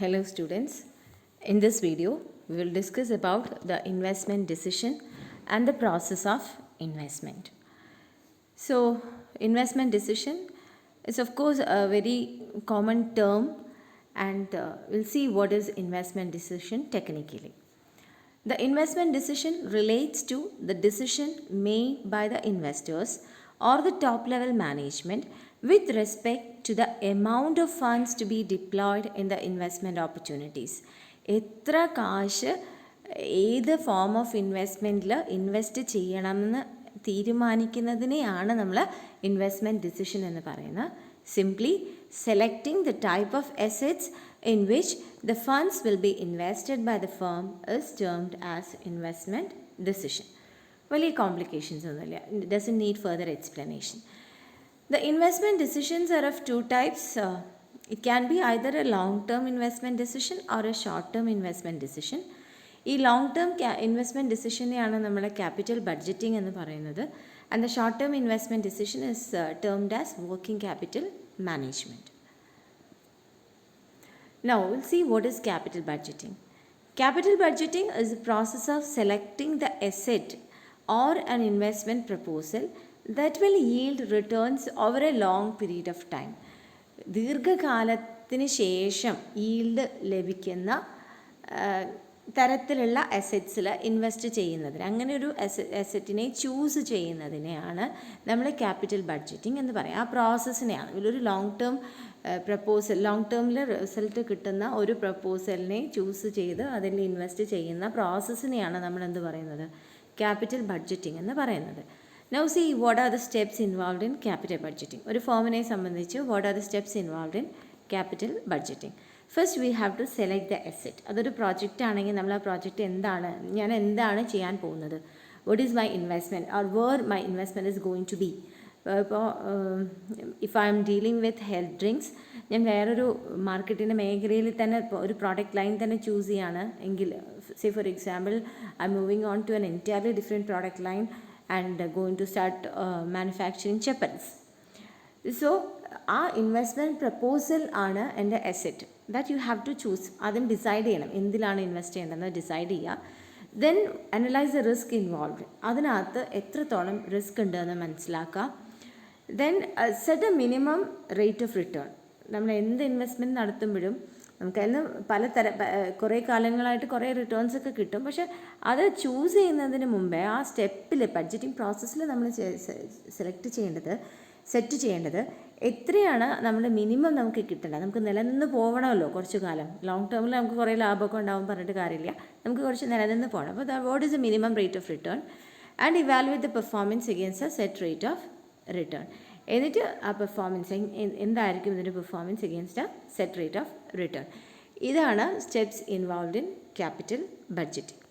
Hello students, in this video we will discuss about the investment decision and the process of investment. So investment decision is of course a very common term, and we'll see what is investment decision technically. The investment decision relates to the decision made by the investors or the top level management with respect to the amount of funds to be deployed in the investment opportunities. എത്ര കാശ് ഏത് form of ഇൻവെസ്റ്റ്മെൻറ്റിൽ invest ചെയ്യണമെന്ന് തീരുമാനിക്കുന്നതിനെയാണ് നമ്മൾ investment decision എന്ന് പറയുന്നത്. Simply selecting the type of assets in which the funds will be invested by the firm is termed as investment decision. വലിയ complications ഒന്നുമില്ല. It doesn't need further explanation. The investment decisions are of two types. It can be either a long-term investment decision or a short-term investment decision. ഈ long-term investment decisionനെയാണ് നമ്മൾ capital budgeting എന്ന് പറയുന്നത്. And the short-term investment decision is termed as working capital management. Now we'll see what is capital budgeting. Capital budgeting is the process of selecting the asset or an investment proposal that will yield returns over a long period of time. ദീർഘകാലത്തിന് ശേഷം yield ലഭിക്കുന്ന തരത്തിലുള്ള അസറ്റ്സിൽ invest ചെയ്യുന്നതിന്, അങ്ങനെ ഒരു അസറ്റിനെ choose ചെയ്യുന്നതിനെയാണ് നമ്മൾ capital budgeting എന്ന് പറയുക. ആ പ്രോസസ്സിനെയാണ് ഇതിലൊരു ലോങ് ടേം പ്രപ്പോസൽ, ലോങ് ടേമിൽ റിസൾട്ട് കിട്ടുന്ന ഒരു പ്രപ്പോസലിനെ ചൂസ് ചെയ്ത് അതിൽ ഇൻവെസ്റ്റ് ചെയ്യുന്ന പ്രോസസ്സിനെയാണ് നമ്മൾ എന്ത് പറയുന്നത്, ക്യാപിറ്റൽ ബഡ്ജറ്റിംഗ് എന്ന് പറയുന്നത്. Now see what are the steps involved in capital budgeting. ഒരു ഫോമിനെ സംബന്ധിച്ച് what are the steps involved in capital budgeting. First we have to select the asset. അതൊരു പ്രോജക്റ്റ് ആണെങ്കിൽ നമ്മൾ ആ പ്രോജക്റ്റ് ഞാൻ എന്താണ് ചെയ്യാൻ പോകുന്നത്, what is my investment or where my investment is going to be. ഇപ്പോൾ if I M dealing with health drinks, ഞാൻ വേറൊരു മാർക്കറ്റിൻ്റെ മേഖലയിൽ തന്നെ ഒരു പ്രോഡക്റ്റ് ലൈൻ തന്നെ ചൂസ് ചെയ്യാണ് എങ്കിൽ, say for example I'm moving on to an entirely different product line and going to start manufacturing chappals. So ആ ഇൻവെസ്റ്റ്മെൻറ്റ് പ്രപ്പോസൽ ആണ് എൻ്റെ asset that you have to choose. ആദ്യം ഡിസൈഡ് ചെയ്യണം എന്തിലാണ് invest ചെയ്യേണ്ടതെന്ന് ഡിസൈഡ് ചെയ്യുക. Then analyse the risk involved, അതിനകത്ത് എത്രത്തോളം റിസ്ക് ഉണ്ടെന്ന് മനസ്സിലാക്കുക. Then set a minimum rate of return. നമ്മൾ എന്ത് ഇൻവെസ്റ്റ്മെൻറ്റ് നടത്തുമ്പോഴും നമുക്കതിന് കുറേ കാലങ്ങളായിട്ട് കുറേ റിട്ടേൺസ് ഒക്കെ കിട്ടും. പക്ഷേ അത് ചൂസ് ചെയ്യുന്നതിന് മുമ്പേ ആ സ്റ്റെപ്പിൽ ബഡ്ജറ്റിംഗ് പ്രോസസ്സിൽ നമ്മൾ സെറ്റ് ചെയ്യേണ്ടത് എത്രയാണ് നമ്മൾ മിനിമം നമുക്ക് കിട്ടേണ്ടത്. നമുക്ക് നിലനിന്ന് പോകണമല്ലോ കുറച്ച് കാലം. ലോങ് ടേമിൽ നമുക്ക് കുറേ ലാഭമൊക്കെ ഉണ്ടാവും പറഞ്ഞിട്ട് കാര്യമില്ല, നമുക്ക് കുറച്ച് നിലനിന്ന് പോകണം. അപ്പോൾ what is a minimum rate of return and evaluate the performance against a set rate of return. എന്നിട്ട് ആ പെർഫോമൻസ് എന്തായിരിക്കും ഇതിൻ്റെ performance against a set rate of return. ഇതാണ് steps involved in capital budgeting.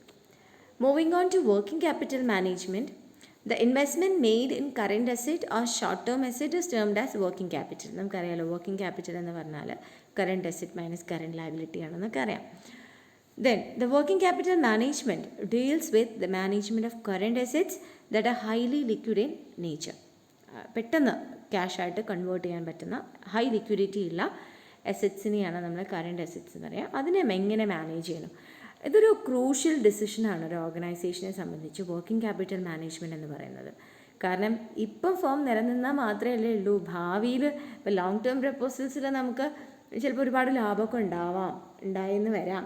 Moving on to working capital management. The investment made in current asset or short term asset is termed as working capital. നമുക്കറിയാലോ working capital എന്ന് പറഞ്ഞാൽ current asset minus current liability ആണെന്നൊക്കെ അറിയാം. Then the working capital management deals with the management of current assets that are highly liquid in nature. പെട്ടെന്ന് ക്യാഷായിട്ട് convert ചെയ്യാൻ പറ്റുന്ന high liquidity ഉള്ള അസറ്റ്സിനെയാണ് നമ്മൾ കറണ്ട് അസറ്റ്സ് എന്ന് പറയുക. അതിനെ എങ്ങനെ മാനേജ് ചെയ്യണം, ഇതൊരു ക്രൂഷ്യൽ ഡിസിഷനാണ് ഒരു ഓർഗനൈസേഷനെ സംബന്ധിച്ച് വർക്കിംഗ് ക്യാപിറ്റൽ മാനേജ്മെൻറ്റ് എന്ന് പറയുന്നത്. കാരണം ഇപ്പം ഫോം നിലനിന്നാൽ മാത്രമേ ഉള്ളൂ, ഭാവിയിൽ ഇപ്പോൾ ലോങ് ടേം പ്രപ്പോസൽസിൽ നമുക്ക് ചിലപ്പോൾ ഒരുപാട് ലാഭമൊക്കെ ഉണ്ടായെന്ന് വരാം,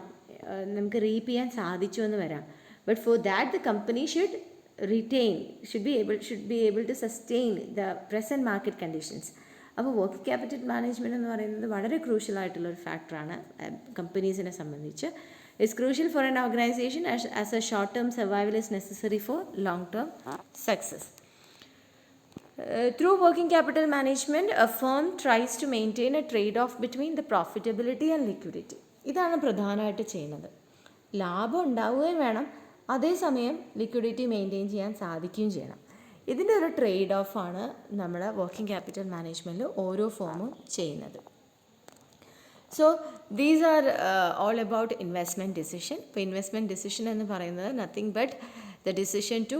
നമുക്ക് റീപ്പ് ചെയ്യാൻ സാധിച്ചു എന്ന് വരാം. But for that the company should be able to sustain the present market conditions. അപ്പോൾ വർക്കിംഗ് ക്യാപിറ്റൽ മാനേജ്മെൻറ്റ് എന്ന് പറയുന്നത് വളരെ ക്രൂഷ്യൽ ആയിട്ടുള്ളൊരു ഫാക്ടറാണ് കമ്പനീസിനെ സംബന്ധിച്ച്. It's crucial for an organization as a short-term survival is necessary for long-term success. Through working capital management, a firm tries to maintain a trade-off between the profitability and liquidity. ഇതാണ് പ്രധാനമായിട്ട് ചെയ്യുന്നത്. ലാഭം ഉണ്ടാവുകയും വേണം, അതേസമയം ലിക്വിഡിറ്റി മെയിൻറ്റെയിൻ ചെയ്യാൻ സാധിക്കുകയും ചെയ്യണം. ഇതിൻ്റെ ഒരു ട്രേഡ് ഓഫാണ് നമ്മൾ വർക്കിംഗ് ക്യാപിറ്റൽ മാനേജ്മെൻറ്റിൽ ഓരോ ഫോമും ചെയ്യുന്നത്. So these are all about investment decision. ഇപ്പോൾ ഇൻവെസ്റ്റ്മെൻറ്റ് ഡിസിഷൻ എന്ന് പറയുന്നത് nothing but the decision to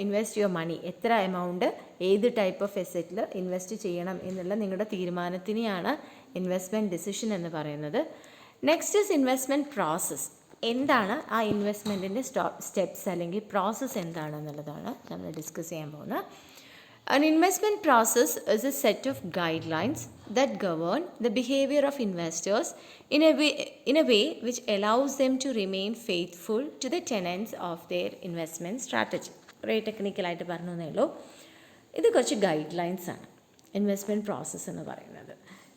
invest your money. എത്ര എമൗണ്ട് ഏത് ടൈപ്പ് ഓഫ് അസറ്റിൽ ഇൻവെസ്റ്റ് ചെയ്യണം എന്നുള്ള നിങ്ങളുടെ തീരുമാനത്തിനെയാണ് ഇൻവെസ്റ്റ്മെൻറ്റ് ഡിസിഷൻ എന്ന് പറയുന്നത്. Next is investment process. എന്താണ് ആ ഇൻവെസ്റ്റ്മെൻറ്റിൻ്റെ സ്റ്റെപ്സ് അല്ലെങ്കിൽ പ്രോസസ്സ് എന്താണെന്നുള്ളതാണ് നമ്മൾ ഡിസ്കസ് ചെയ്യാൻ പോകുന്നത്. An investment process is a set of guidelines that govern the behavior of investors in a way which allows them to remain faithful to the tenets of their investment strategy. കുറേ ടെക്നിക്കലായിട്ട് പറഞ്ഞു എന്നേ ഉള്ളൂ. ഇത് കുറച്ച് guide lines ആണ് investment process എന്ന് പറയുന്നത്.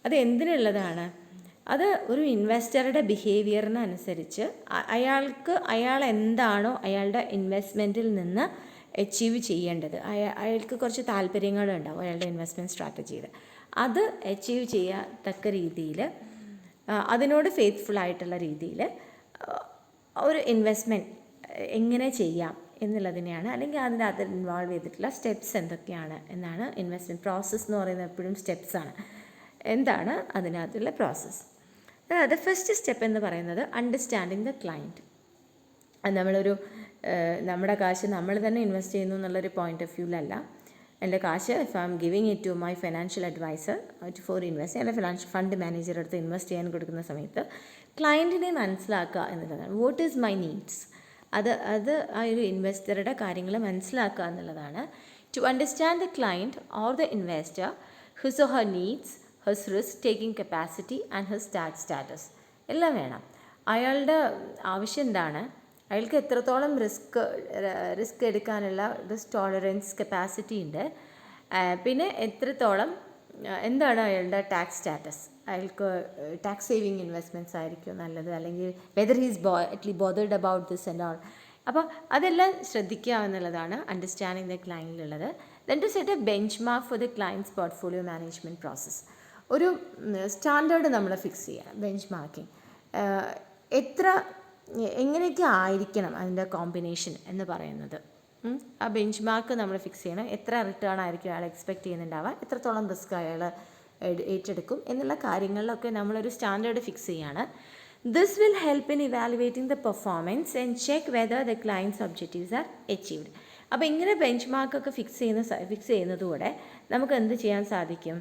അത് എന്തിനുള്ളതാണ്? അത് ഒരു ഇൻവെസ്റ്ററുടെ ബിഹേവിയറിനനുസരിച്ച് അയാൾ എന്താണോ അയാളുടെ ഇൻവെസ്റ്റ്മെൻറ്റിൽ നിന്ന് അച്ചീവ് ചെയ്യേണ്ടത്, അയാൾക്ക് കുറച്ച് താല്പര്യങ്ങളുണ്ടാവും അയാളുടെ ഇൻവെസ്റ്റ്മെൻറ്റ് സ്ട്രാറ്റജിയിൽ, അത് അച്ചീവ് ചെയ്യത്തക്ക രീതിയിൽ അതിനോട് ഫെയ്ത്ത്ഫുള്ളായിട്ടുള്ള രീതിയിൽ ഒരു ഇൻവെസ്റ്റ്മെൻറ്റ് എങ്ങനെ ചെയ്യാം എന്നുള്ളതിനെയാണ്, അല്ലെങ്കിൽ അതിൽ ഇൻവോൾവ് ചെയ്തിട്ടുള്ള സ്റ്റെപ്സ് എന്തൊക്കെയാണ് എന്നാണ് ഇൻവെസ്റ്റ്മെൻറ്റ് പ്രോസസ്സ് എന്ന് പറയുന്നത്. എപ്പോഴും സ്റ്റെപ്സാണ്. എന്താണ് അതിനകത്തുള്ള പ്രോസസ്സ്? അതായത് ഫസ്റ്റ് സ്റ്റെപ്പ് എന്ന് പറയുന്നത് അണ്ടർസ്റ്റാൻഡിങ് ദ ക്ലയൻറ്റ്. നമ്മുടെ കാശ് നമ്മൾ തന്നെ ഇൻവെസ്റ്റ് ചെയ്യുന്നു എന്നുള്ളൊരു പോയിൻ്റ് ഓഫ് വ്യൂവിലല്ല. എൻ്റെ കാശ് if I am giving it to my financial adviser for invest, എൻ്റെ ഫിനാൻഷ്യൽ ഫണ്ട് മാനേജർ അടുത്ത് ഇൻവെസ്റ്റ് ചെയ്യാൻ കൊടുക്കുന്ന സമയത്ത് ക്ലയൻറ്റിനെ മനസ്സിലാക്കുക എന്നുള്ളതാണ്. What is my needs? അത് ആ ഒരു ഇൻവെസ്റ്ററുടെ കാര്യങ്ങൾ മനസ്സിലാക്കുക എന്നുള്ളതാണ്. To understand the client or the investor, his or her needs, his risk taking capacity and his tax status എല്ലാം വേണം. അയാളുടെ ആവശ്യം എന്താണ്, അയാൾക്ക് എത്രത്തോളം റിസ്ക് എടുക്കാനുള്ള റിസ്ക് ടോളറൻസ് കപ്പാസിറ്റി ഉണ്ട്, പിന്നെ എത്രത്തോളം എന്താണ് അയാളുടെ ടാക്സ് സ്റ്റാറ്റസ്, അയാൾക്ക് ടാക്സ് സേവിങ് ഇൻവെസ്റ്റ്മെൻറ്റ്സ് ആയിരിക്കും നല്ലത്, അല്ലെങ്കിൽ whether he's bothered about this and all. അപ്പോൾ അതെല്ലാം ശ്രദ്ധിക്കുക എന്നുള്ളതാണ് അണ്ടർസ്റ്റാൻഡിങ് ദ ക്ലയൻറ്റിലുള്ളത്. Then to set a benchmark for the client's portfolio management process. ഒരു സ്റ്റാൻഡേർഡ് നമ്മൾ ഫിക്സ് ചെയ്യണം. ബെഞ്ച് മാർക്കിംഗ് എങ്ങനെയൊക്കെ ആയിരിക്കണം അതിൻ്റെ കോമ്പിനേഷൻ എന്ന് പറയുന്നത്. ആ ബെഞ്ച് മാർക്ക് നമ്മൾ ഫിക്സ് ചെയ്യണം. എത്ര റിട്ടേൺ ആയിരിക്കും അയാൾ എക്സ്പെക്റ്റ് ചെയ്യുന്നുണ്ടാവുക, എത്രത്തോളം റിസ്ക് അയാൾ ഏറ്റെടുക്കും എന്നുള്ള കാര്യങ്ങളിലൊക്കെ നമ്മളൊരു സ്റ്റാൻഡേർഡ് ഫിക്സ് ചെയ്യാണ്. This will help in evaluating the performance and check whether the clients objectives R achieved. അപ്പോൾ ഇങ്ങനെ ബെഞ്ച് മാർക്കൊക്കെ ഫിക്സ് ചെയ്യുന്നതോടെ നമുക്ക് എന്ത് ചെയ്യാൻ സാധിക്കും?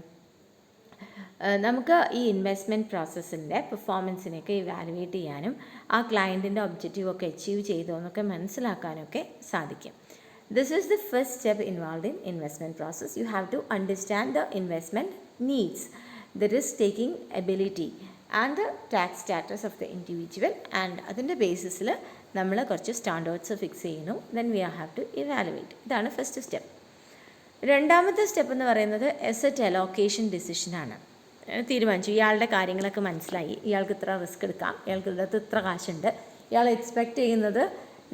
നമുക്ക് ഈ ഇൻവെസ്റ്റ്മെൻറ്റ് പ്രോസസ്സിൻ്റെ പെർഫോമൻസിനെയൊക്കെ ഇവാലുവേറ്റ് ചെയ്യാനും ആ ക്ലയൻറ്റിൻ്റെ ഒബ്ജക്റ്റീവൊക്കെ അച്ചീവ് ചെയ്തോ എന്നൊക്കെ മനസ്സിലാക്കാനൊക്കെ സാധിക്കും. This is the first step involve in investment process. You have to understand the investment needs, the risk taking ability and the tax status of the individual. And അതിൻ്റെ ബേസിസിൽ നമ്മൾ കുറച്ച് സ്റ്റാൻഡേർഡ്സ് ഫിക്സ് ചെയ്യുന്നു. Then we have to evaluate. ഇതാണ് first step. രണ്ടാമത്തെ step എന്ന് പറയുന്നത് asset allocation ഡിസിഷനാണ്. തീരുമാനിച്ചു, ഇയാളുടെ കാര്യങ്ങളൊക്കെ മനസ്സിലായി, ഇയാൾക്ക് ഇത്ര റിസ്ക് എടുക്കാം, ഇയാൾക്ക് ഇതിനകത്ത് ഇത്ര കാശുണ്ട്, ഇയാൾ എക്സ്പെക്റ്റ് ചെയ്യുന്നത്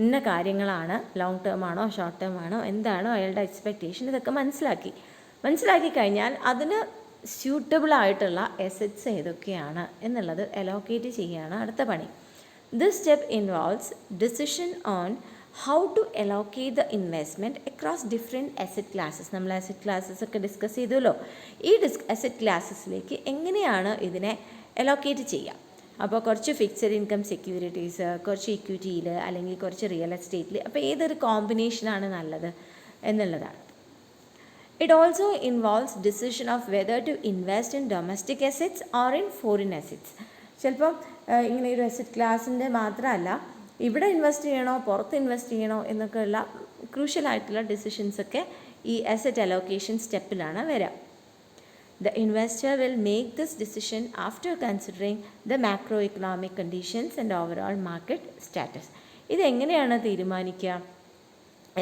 ഇന്ന കാര്യങ്ങളാണ്, ലോങ് ടേം ആണോ ഷോർട്ട് ടേം ആണോ എന്താണോ അയാളുടെ എക്സ്പെക്റ്റേഷൻ, ഇതൊക്കെ മനസ്സിലാക്കി കഴിഞ്ഞാൽ അതിന് സ്യൂട്ടബിളായിട്ടുള്ള അസറ്റ്സ് ഏതൊക്കെയാണ് എന്നുള്ളത് അലോക്കേറ്റ് ചെയ്യുകയാണ് അടുത്ത പണി. This step involves decision on how to allocate the investment across different asset classes. നമ്മൾ അസറ്റ് ക്ലാസ്സസ് ഒക്കെ ഡിസ്കസ് ചെയ്തല്ലോ. ഈ അസറ്റ് ക്ലാസ്സസിലേക്ക് എങ്ങനെയാണ് ഇതിനെ അലോക്കേറ്റ് ചെയ്യുക? അപ്പോൾ കുറച്ച് ഫിക്സഡ് ഇൻകം സെക്യൂരിറ്റീസ്, കുറച്ച് ഇക്വിറ്റിയിൽ, അല്ലെങ്കിൽ കുറച്ച് റിയൽ എസ്റ്റേറ്റിൽ, അപ്പോൾ ഏതൊരു കോമ്പിനേഷനാണ് നല്ലത് എന്നുള്ളതാണ്. It also involves decision of whether to invest in domestic assets or in foreign assets. ചിലപ്പം ഇങ്ങനെ ഒരു അസറ്റ് ക്ലാസിൻ്റെ മാത്രമല്ല, ഇവിടെ ഇൻവെസ്റ്റ് ചെയ്യണോ പുറത്ത് ഇൻവെസ്റ്റ് ചെയ്യണോ എന്നൊക്കെയുള്ള ക്രൂഷ്യലായിട്ടുള്ള ഡിസിഷൻസൊക്കെ ഈ അസറ്റ് അലോക്കേഷൻ സ്റ്റെപ്പിലാണ് വരിക. The investor will make this decision after considering the macroeconomic conditions and overall market status. ഇതെങ്ങനെയാണ് തീരുമാനിക്കുക?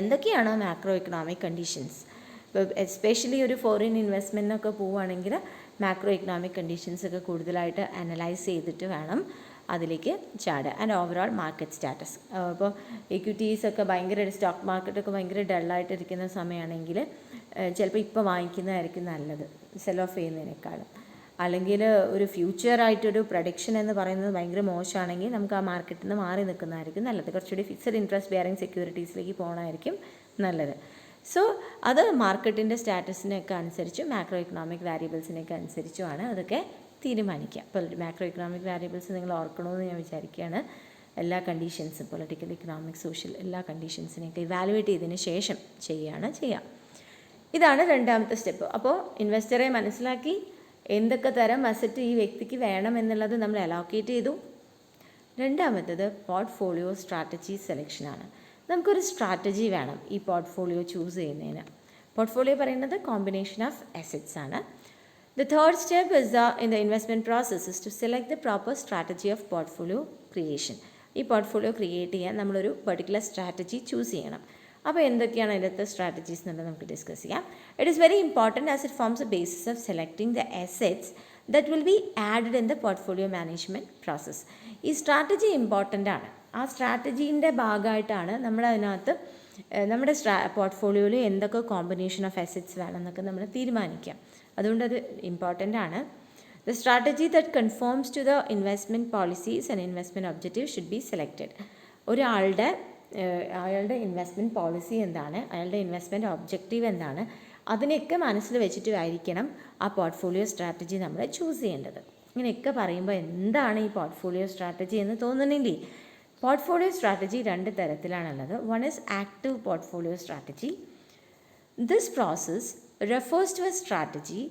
എന്തൊക്കെയാണ് മാക്രോ എക്കണോമിക് കണ്ടീഷൻസ്? ഇപ്പോൾ എസ്പെഷ്യലി ഒരു ഫോറിൻ ഇൻവെസ്റ്റ്മെൻറ്റിനൊക്കെ പോവുകയാണെങ്കിൽ മാക്രോ എക്കണോമിക് കണ്ടീഷൻസൊക്കെ കൂടുതലായിട്ട് അനലൈസ് ചെയ്തിട്ട് വേണം അതിലേക്ക് ചാടുക. And overall market status. അപ്പോൾ എക്വിറ്റീസൊക്കെ ഭയങ്കര സ്റ്റോക്ക് മാർക്കറ്റൊക്കെ ഭയങ്കര ഡള്ളായിട്ടിരിക്കുന്ന സമയമാണെങ്കിൽ ചിലപ്പോൾ ഇപ്പോൾ വാങ്ങിക്കുന്നതായിരിക്കും നല്ലത് സെൽ ഓഫ് ചെയ്യുന്നതിനേക്കാളും. അല്ലെങ്കിൽ ഒരു ഫ്യൂച്ചറായിട്ടൊരു പ്രഡിക്ഷൻ എന്ന് പറയുന്നത് ഭയങ്കര മോശമാണെങ്കിൽ നമുക്ക് ആ മാർക്കറ്റിൽ നിന്ന് മാറി നിൽക്കുന്നതായിരിക്കും നല്ലത്. കുറച്ചുകൂടി ഫിക്സഡ് ഇൻട്രസ്റ്റ് ബെയറിംഗ് സെക്യൂരിറ്റീസിലേക്ക് പോകണമായിരിക്കും നല്ലത്. സോ അത് മാർക്കറ്റിൻ്റെ സ്റ്റാറ്റസിനൊക്കെ അനുസരിച്ച് മാക്രോ എക്കണോമിക് വാരിയബിൾസിനൊക്കെ അനുസരിച്ചുമാണ് അതൊക്കെ തീരുമാനിക്കുക. അപ്പോൾ മാക്രോ എക്കണോമിക് വാരിയബിൾസ് നിങ്ങൾ ഓർക്കണമെന്ന് ഞാൻ വിചാരിക്കുകയാണ്. എല്ലാ കണ്ടീഷൻസും പൊളിറ്റിക്കൽ, ഇക്കണോമിക്, സോഷ്യൽ എല്ലാ കണ്ടീഷൻസിനെയൊക്കെ ഇവാലുവേറ്റ് ചെയ്തതിന് ശേഷം ചെയ്യുക. ഇതാണ് രണ്ടാമത്തെ സ്റ്റെപ്പ്. അപ്പോൾ ഇൻവെസ്റ്ററെ മനസ്സിലാക്കി, എന്തൊക്കെ തരം അസറ്റ് ഈ വ്യക്തിക്ക് വേണം എന്നുള്ളത് നമ്മൾ അലോക്കേറ്റ് ചെയ്തു. രണ്ടാമത്തത് പോർട്ട്ഫോളിയോ സ്ട്രാറ്റജി സെലക്ഷനാണ്. നമുക്കൊരു സ്ട്രാറ്റജി വേണം ഈ പോർട്ട്ഫോളിയോ ചൂസ് ചെയ്യുന്നതിന്. പോർട്ട്ഫോളിയോ പറയുന്നത് കോമ്പിനേഷൻ ഓഫ് അസറ്റ്സ് ആണ്. The third step is in the investment process is to select the proper strategy of portfolio creation. ഈ പോർട്ട്ഫോളിയോ ക്രിയേറ്റ് ചെയ്യാൻ നമ്മളൊരു പെർട്ടിക്കുലർ സ്ട്രാറ്റജി ചൂസ് ചെയ്യണം. അപ്പോൾ എന്തൊക്കെയാണ് അതിലത്തെ സ്ട്രാറ്റജീസ് എന്നുള്ളത് നമുക്ക് ഡിസ്കസ് ചെയ്യാം. It is very important as it forms A basis of selecting the assets that will be added in the portfolio management process. ഈ സ്ട്രാറ്റജി ഇമ്പോർട്ടൻ്റ് ആണ്. ആ സ്ട്രാറ്റജീൻ്റെ ഭാഗമായിട്ടാണ് നമ്മളതിനകത്ത് നമ്മുടെ പോർട്ട്ഫോളിയോയിൽ എന്തൊക്കെ കോമ്പിനേഷൻ ഓഫ് അസെറ്റ്സ് വേണം എന്നൊക്കെ നമ്മൾ തീരുമാനിക്കാം. അതുകൊണ്ട് അത് ഇമ്പോർട്ടൻ്റ് ആണ്. The strategy that conforms to the investment policies and investment objective should be selected. അയാളുടെ ഇൻവെസ്റ്റ്മെൻറ്റ് പോളിസി എന്താണ്, അയാളുടെ ഇൻവെസ്റ്റ്മെൻറ്റ് ഒബ്ജക്റ്റീവ് എന്താണ്, അതിനെയൊക്കെ മനസ്സിൽ വെച്ചിട്ടായിരിക്കണം ആ പോർട്ട്ഫോളിയോ സ്ട്രാറ്റജി നമ്മൾ ചൂസ് ചെയ്യേണ്ടത്. ഇങ്ങനെയൊക്കെ പറയുമ്പോൾ എന്താണ് ഈ പോർട്ട്ഫോളിയോ സ്ട്രാറ്റജി എന്ന് തോന്നുന്നില്ലേ? പോർട്ട്ഫോളിയോ സ്ട്രാറ്റജി രണ്ട് തരത്തിലാണുള്ളത്. One is active portfolio strategy. This process refers to a strategy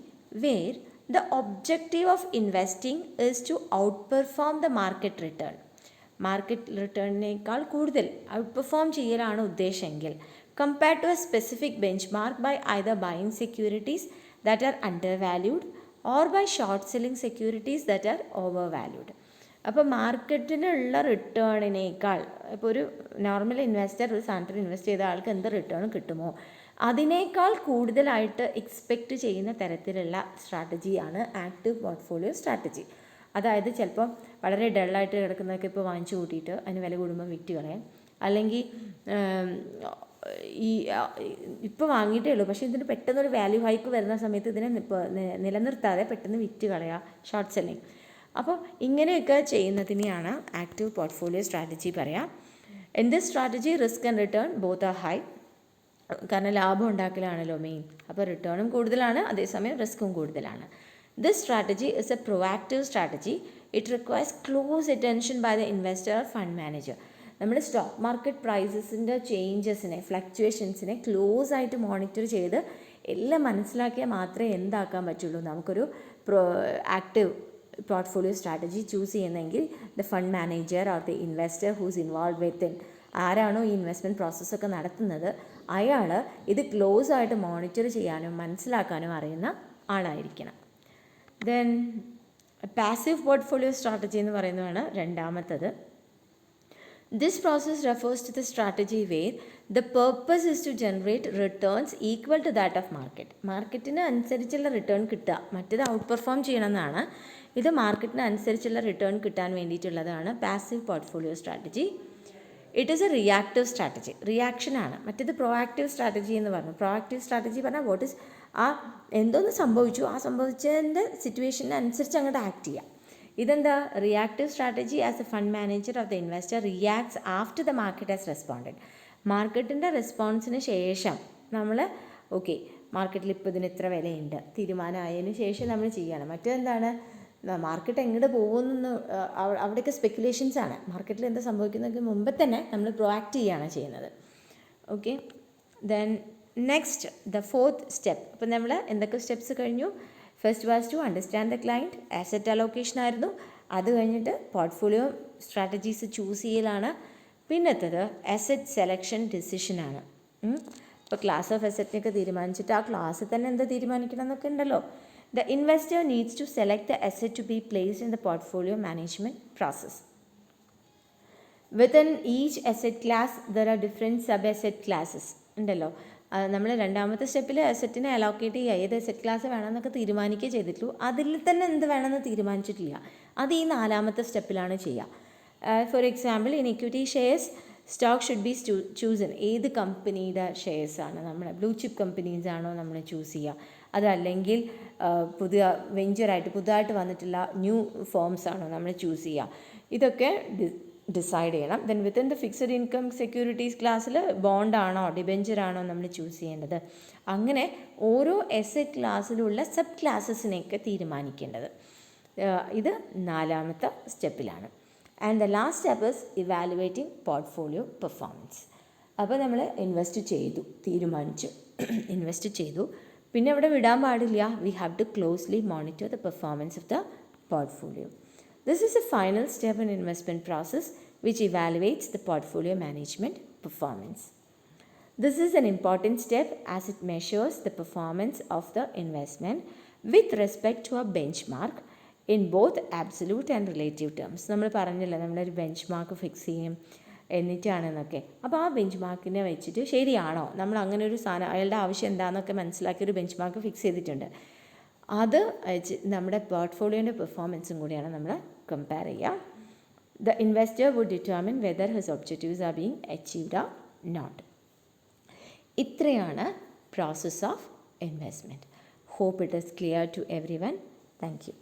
where the objective of investing is to outperform the market return. Market റിട്ടേണിനേക്കാൾ കൂടുതൽ ഔട്ട്പെർഫോം ചെയ്യലാണ് ഉദ്ദേശമെങ്കിൽ compared to a specific benchmark by either buying securities that are undervalued or by short selling securities that are overvalued. അപ്പോൾ മാർക്കറ്റിനുള്ള റിട്ടേണിനേക്കാൾ ഇപ്പോൾ ഒരു normal investor ഒരു സാധനത്തിൽ ഇൻവെസ്റ്റ് ചെയ്ത ആൾക്ക് എന്ത് റിട്ടേൺ കിട്ടുമോ അതിനേക്കാൾ കൂടുതലായിട്ട് എക്സ്പെക്റ്റ് ചെയ്യുന്ന തരത്തിലുള്ള സ്ട്രാറ്റജിയാണ് ആക്റ്റീവ് പോർട്ട്ഫോളിയോ സ്ട്രാറ്റജി. അതായത് ചിലപ്പം വളരെ ഡള്ളായിട്ട് കിടക്കുന്നതൊക്കെ ഇപ്പോൾ വാങ്ങിച്ചു കൂട്ടിയിട്ട് അതിന് വില കൂടുമ്പോൾ വിറ്റ് കളയാൻ, അല്ലെങ്കിൽ ഇപ്പോൾ വാങ്ങിയിട്ടേ ഉള്ളൂ പക്ഷേ ഇതിന് പെട്ടെന്നൊരു വാല്യൂ ഹൈക്ക് വരുന്ന സമയത്ത് ഇതിനെ നിലനിർത്താതെ പെട്ടെന്ന് വിറ്റ് കളയുക, ഷോർട്ട് സെല്ലിങ്. അപ്പോൾ ഇങ്ങനെയൊക്കെ ചെയ്യുന്നതിനെയാണ് ആക്റ്റീവ് പോർട്ട്ഫോളിയോ സ്ട്രാറ്റജി പറയാം. In this strategy risk and return both are high. കാരണം ലാഭം ഉണ്ടാക്കലാണല്ലോ മെയിൻ. അപ്പോൾ റിട്ടേണും കൂടുതലാണ്, അതേസമയം റിസ്ക്കും കൂടുതലാണ്. This strategy is a proactive strategy. It requires close attention by the investor or fund manager. നമ്മൾ സ്റ്റോക്ക് മാർക്കറ്റ് പ്രൈസസിൻ്റെ ചേഞ്ചസിനെ, ഫ്ലക്ച്വേഷൻസിനെ ക്ലോസ് ആയിട്ട് മോണിറ്റർ ചെയ്ത് എല്ലാം മനസ്സിലാക്കിയാൽ മാത്രമേ എന്താക്കാൻ പറ്റുള്ളൂ, നമുക്കൊരു ആക്റ്റീവ് പോർട്ട്ഫോളിയോ സ്ട്രാറ്റജി ചൂസ് ചെയ്യുന്നെങ്കിൽ the fund manager or the investor who's involve with in, ആരാണോ ഈ ഇൻവെസ്റ്റ്മെൻറ്റ് പ്രോസസ്സൊക്കെ നടത്തുന്നത് അയാൾ ഇത് ക്ലോസ് ആയിട്ട് മോണിറ്റർ ചെയ്യാനും മനസ്സിലാക്കാനും അറിയുന്ന ആളായിരിക്കണം. ദെൻ പാസീവ് പോർട്ട്ഫോളിയോ സ്ട്രാറ്റജി എന്ന് പറയുന്നതാണ് രണ്ടാമത്തത്. This process refers to the strategy where the purpose is to generate returns equal to that of market. മാർക്കറ്റിന് അനുസരിച്ചുള്ള റിട്ടേൺ കിട്ടുക, മറ്റേത് ഔട്ട് പെർഫോം ചെയ്യണമെന്നാണ്. ഇത് മാർക്കറ്റിന് അനുസരിച്ചുള്ള റിട്ടേൺ കിട്ടാൻ വേണ്ടിയിട്ടുള്ളതാണ് passive portfolio strategy. It is a reactive strategy, റിയാക്ഷനാണ്. മറ്റേത് പ്രൊആക്റ്റീവ് സ്ട്രാറ്റജി എന്ന് പറഞ്ഞു. പ്രൊആക്റ്റീവ് സ്ട്രാറ്റജി പറഞ്ഞാൽ വോട്ട് ഈസ് എന്തോന്ന് സംഭവിച്ചു ആ സംഭവിച്ചതിൻ്റെ സിറ്റുവേഷന് അനുസരിച്ച് അങ്ങോട്ട് ആക്ട് ചെയ്യുക. ഇതെന്താ reactive strategy? As A fund manager of the investor reacts after the market has responded. മാർക്കറ്റിൻ്റെ റെസ്പോൺസിന് ശേഷം നമ്മൾ ഓക്കെ മാർക്കറ്റിൽ ഇപ്പോൾ ഇതിന് ഇത്ര വിലയുണ്ട് തീരുമാനമായതിനു ശേഷം നമ്മൾ ചെയ്യണം. മറ്റേതെന്താണ്, മാർക്കറ്റ് എങ്ങോട്ട് പോകുമെന്ന് അവിടെയൊക്കെ സ്പെക്കുലേഷൻസ് ആണ്. മാർക്കറ്റിൽ എന്താ സംഭവിക്കുന്നതിന് മുമ്പ് തന്നെ നമ്മൾ പ്രൊആക്റ്റ് ചെയ്യുകയാണ് ചെയ്യുന്നത്. Okay, then next the fourth step. അപ്പോൾ നമ്മൾ എന്തൊക്കെ സ്റ്റെപ്സ് കഴിഞ്ഞു? First was to understand the client, asset allocation ആയിരുന്നു. അത് കഴിഞ്ഞിട്ട് പോർട്ട്ഫോളിയോ സ്ട്രാറ്റജീസ് ചൂസ് ചെയ്യലാണ്. പിന്നത്തത് അസെറ്റ് സെലക്ഷൻ ഡിസിഷനാണ്. ഇപ്പോൾ ക്ലാസ് ഓഫ് അസറ്റിനൊക്കെ തീരുമാനിച്ചിട്ട് ആ ക്ലാസ്സിൽ തന്നെ എന്താ തീരുമാനിക്കണം എന്നൊക്കെ ഉണ്ടല്ലോ. The investor needs to select the asset to be placed in the portfolio management process. Within each asset class, there are different sub-asset classes. ഉണ്ടല്ലോ, നമ്മൾ രണ്ടാമത്തെ സ്റ്റെപ്പിൽ അസറ്റിനെ അലോക്കേറ്റ് ചെയ്യുക, ഏത് അസറ്റ് ക്ലാസ് വേണമെന്നൊക്കെ തീരുമാനിക്കുകയേ ചെയ്തിട്ടുള്ളൂ. അതിൽ തന്നെ എന്ത് വേണമെന്ന് തീരുമാനിച്ചിട്ടില്ല. അത് ഈ നാലാമത്തെ സ്റ്റെപ്പിലാണ് ചെയ്യുക. For example, in equity shares stock should be chosen. ഏത് കമ്പനിയുടെ ഷെയർസാണ്, നമ്മുടെ ബ്ലൂ ചിപ്പ് കമ്പനീസ് ആണോ നമ്മൾ ചൂസ് ചെയ്യുക, അതല്ലെങ്കിൽ പുതിയ വെഞ്ചറായിട്ട് പുതുതായിട്ട് വന്നിട്ടുള്ള ന്യൂ ഫോംസ് ആണോ നമ്മൾ ചൂസ് ചെയ്യുക, ഇതൊക്കെ ഡിസൈഡ് ചെയ്യണം. Then within the fixed income securities ക്ലാസ്സിൽ ബോണ്ടാണോ ഡിബെഞ്ചറാണോ നമ്മൾ ചൂസ് ചെയ്യേണ്ടത്. അങ്ങനെ ഓരോ അസറ്റ് ക്ലാസ്സിലുള്ള സബ് ക്ലാസ്സസിനെയൊക്കെ തീരുമാനിക്കേണ്ടത്. ഇത് നാലാമത്തെ സ്റ്റെപ്പിലാണ്. And the last step is evaluating portfolio performance. അപ്പോൾ നമ്മൾ ഇൻവെസ്റ്റ് ചെയ്തു, തീരുമാനിച്ചു, ഇൻവെസ്റ്റ് ചെയ്തു, പിന്നെ അവിടെ വിടാൻ പാടില്ല. We have to closely monitor the performance of the portfolio. This is a final step in investment process which evaluates the portfolio management performance. This is an important step as it measures the performance of the investment with respect to a benchmark in both absolute and relative terms. നമ്മൾ പറഞ്ഞില്ല, നമ്മളൊരു bench mark fix ചെയ്യും എന്നിട്ടാണെന്നൊക്കെ. അപ്പോൾ ആ bench മാർക്കിനെ വെച്ചിട്ട് ശരിയാണോ, നമ്മൾ അങ്ങനെ ഒരു സാധനം അയാളുടെ ആവശ്യം എന്താണെന്നൊക്കെ മനസ്സിലാക്കി ഒരു ബെഞ്ച് മാർക്ക് ഫിക്സ് ചെയ്തിട്ടുണ്ട്. അത് നമ്മുടെ പോർട്ട്ഫോളിയോൻ്റെ പെർഫോമൻസും കൂടിയാണ് നമ്മൾ കമ്പയർ ചെയ്യുക. The investor would determine whether his objectives are being achieved or not. ഇത്രയാണ് process of investment. Hope it is clear to everyone. Thank you.